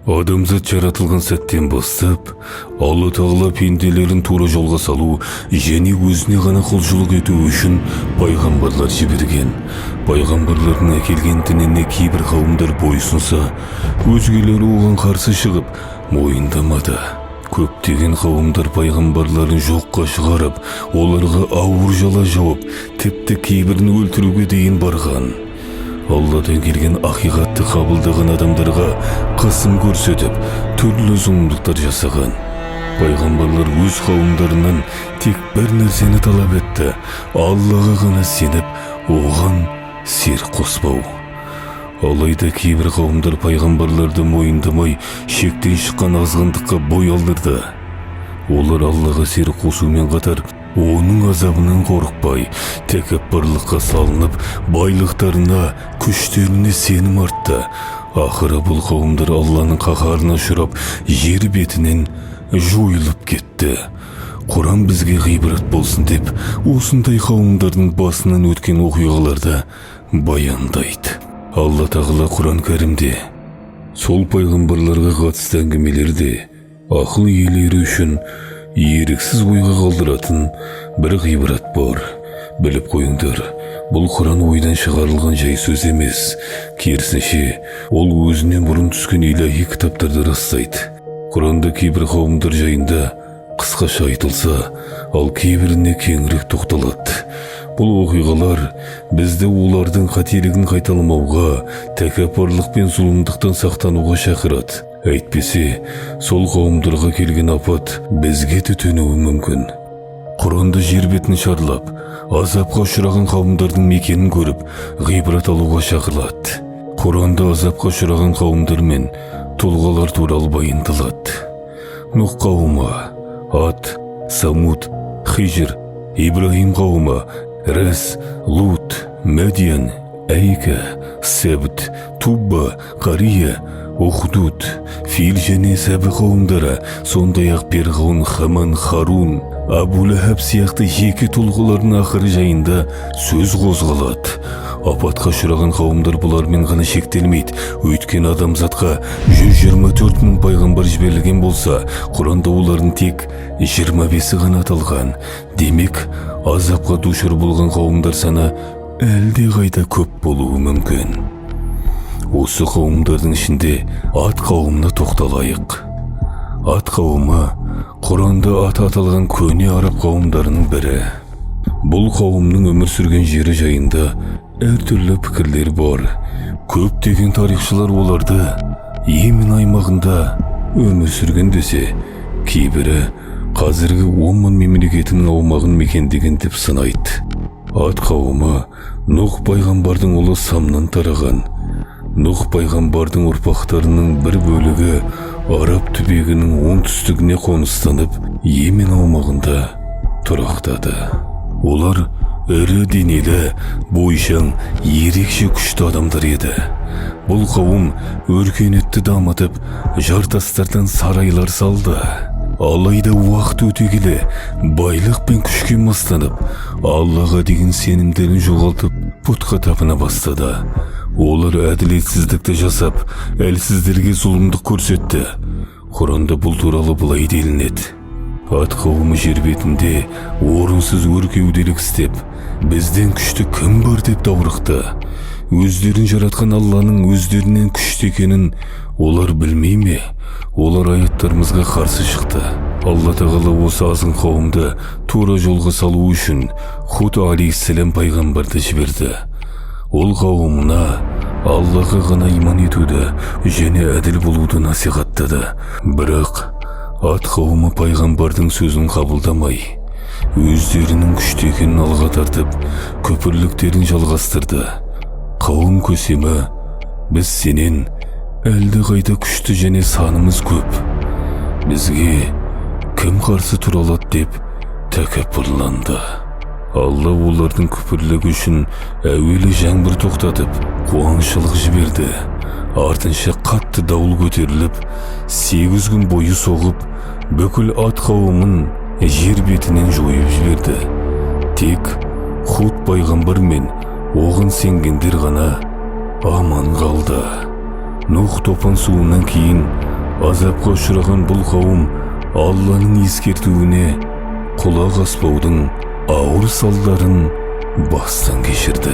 Адамзат жаратылған сәттен бастап, Алла Тағала пенделерін тура жолға салу және өзіне ғана құлшылық ету үшін пайғамбарлар жіберген. Пайғамбарлардың әкелген дініне кейбір қауымдар бойсынса, өзгелері оған қарсы шығып, мойындамады. Көптеген қауымдар пайғамбарларын жоққа шығарып, оларға ауыр жала жауып, тіпті кейбірін өлтіруге дейін барған. Алладан келген ақиқатты қабылдаған адамдарға қысым көрсетіп, түрлі зұлымдықтар жасаған. Пайғамбарлар өз қауымдарынан тек бір нәрсені талап етті: Аллаға ғана сеніп, оған серік қоспау. Алайда кейбір қауымдар пайғамбарларды мойындамай, шектен шыққан азғындыққа бой алдырды. Олар Аллаға серік қосумен қатар, оның азабынан қорықпай, тәкаппарлыққа салынып, байлықтарына, күштеріне сенім артты. Ақыры бұл қауымдар Алланың қаһарына ұшырап, жер бетінен жойылып кетті. Құран бізге ғибрат болсын деп, осындай қауымдардың басынан өткен оқиғаларды баяндайды. Алла Тағала Құран кәрімде сол пайғамбарларға қатысты әңгімелерде ақыл иелері үшін еріксіз ойға қалдыратын бір ғибрат бар. Біліп қойыңдар, бұл Құран ойдан шығарылған жай сөз емес. Керісінше, ол өзінен бұрын түскен илахи кітаптарды растайды. Құранда кейбір қауымдар жайында қысқаша айтылса, ал кейбіріне кеңірек тоқталады. Бұл оқиғалар бізді олардың қателігін қайталамауға, тәкаппарлық пен зұлымдықтан сақтануға шақырады. Әйтпесе, сол қауымдарға келген апат бізге де төнуі мүмкін. Құранда жер бетін шарлап, азапқа ұшыраған қауымдардың мекенін көріп, ғибрат алуға шақырылады. Құранда азапқа ұшыраған қауымдар мен тұлғалар туралы баяндалады. Нұх қауымы, Ад, Самуд, Хижр, Ибрахим қауымы, Рәс, Лут, Мәдиян, Әйка, Сәбт, Тубба, Қария, Ухдуд, Фил және Сәбі қауымдары, сондай-ақ Перғауын, Хаман, Харун, Абу Лахаб сияқты жеке тұлғалардың ақыры жайында сөз қозғалады. Апатқа ұшыраған қауымдар бұлармен ғана шектелмейді. Өйткені адамзатқа 124 мың пайғамбар жіберілген болса, Құранда олардың тек 25-і ғана аталған. Демек, азапқа душар болған қауымдар саны әлде қайда көп болуы мүмкін. Осы қауымдардың ішінде Ад қауымына тоқталайық. Ад қауымы Құранда аты аталған көне араб қауымдарының бірі. Бұл қауымның өмір сүрген жері жайында әртүрлі пікірлер бар. Көптеген тарихшылар оларды Йемен аймағында өмір сүрген десе, кейбірі қазіргі Оман мемлекетінің аумағын мекендеген деп сынайды. Ад қауымы Нұх пайғамбардың ұлы Самнан тараған. Нұх пайғамбардың ұрпақтарының бір бөлігі Араб түбегінің оңтүстігіне қоныстанып, Йемен аумағында тұрақтады. Олар ірі денелі, бойшаң, ерекше күшті адамдар еді. Бұл қауым өркениетті дамытып, жартастардан сарайлар салды. Алайда уақыт өте келе, байлық пен күшке мастанып, Аллаға деген сенімдерін жоғалтып, пұтқа табына бастады. Олар әділетсіздікті жасап, әлсіздерге зұлымдық көрсетті. Құранда бұл туралы былай делінеді: Ад қауымы жер бетінде орынсыз өркеуделік істеп, бізден күшті кім бар деп даурықты. Өздерін жаратқан Алланың өздерінен күшті екенін олар білмей ме? Олар аяттарымызға қарсы шықты. Алла Тағала осы азғын қауымды тура жолға салу үшін Худ алейхиссалам пайғамбарды жіберді. Ол қауымына Аллаға ғана иман етуді және әділ болуды насихаттады. Бірақ Ад қауымы пайғамбардың сөзін қабылдамай, өздерінің күшті екенін алға тартып, күпірліктерін жалғастырды. Қауым көсемі: біз сенен әлде қайда күшті және санымыз көп. Бізге кім қарсы тұра алады деп тәкаппарланды. Алла олардың күпірлігі үшін әуелі жаңбыр тоқтатып, қуаңшылық жіберді. Артынша қатты дауыл көтеріліп, 8 күн бойы соғып, бүкіл Ад қауымын жер бетінен жойып жіберді. Тек Худ пайғамбар мен оған сенгендер ғана аман қалды. Nuh топан суынан кейін азапқа ұшыраған бұл қауым Алланың ескертуіне құлақ аспаудың ауыр салдарын бастан кешірді.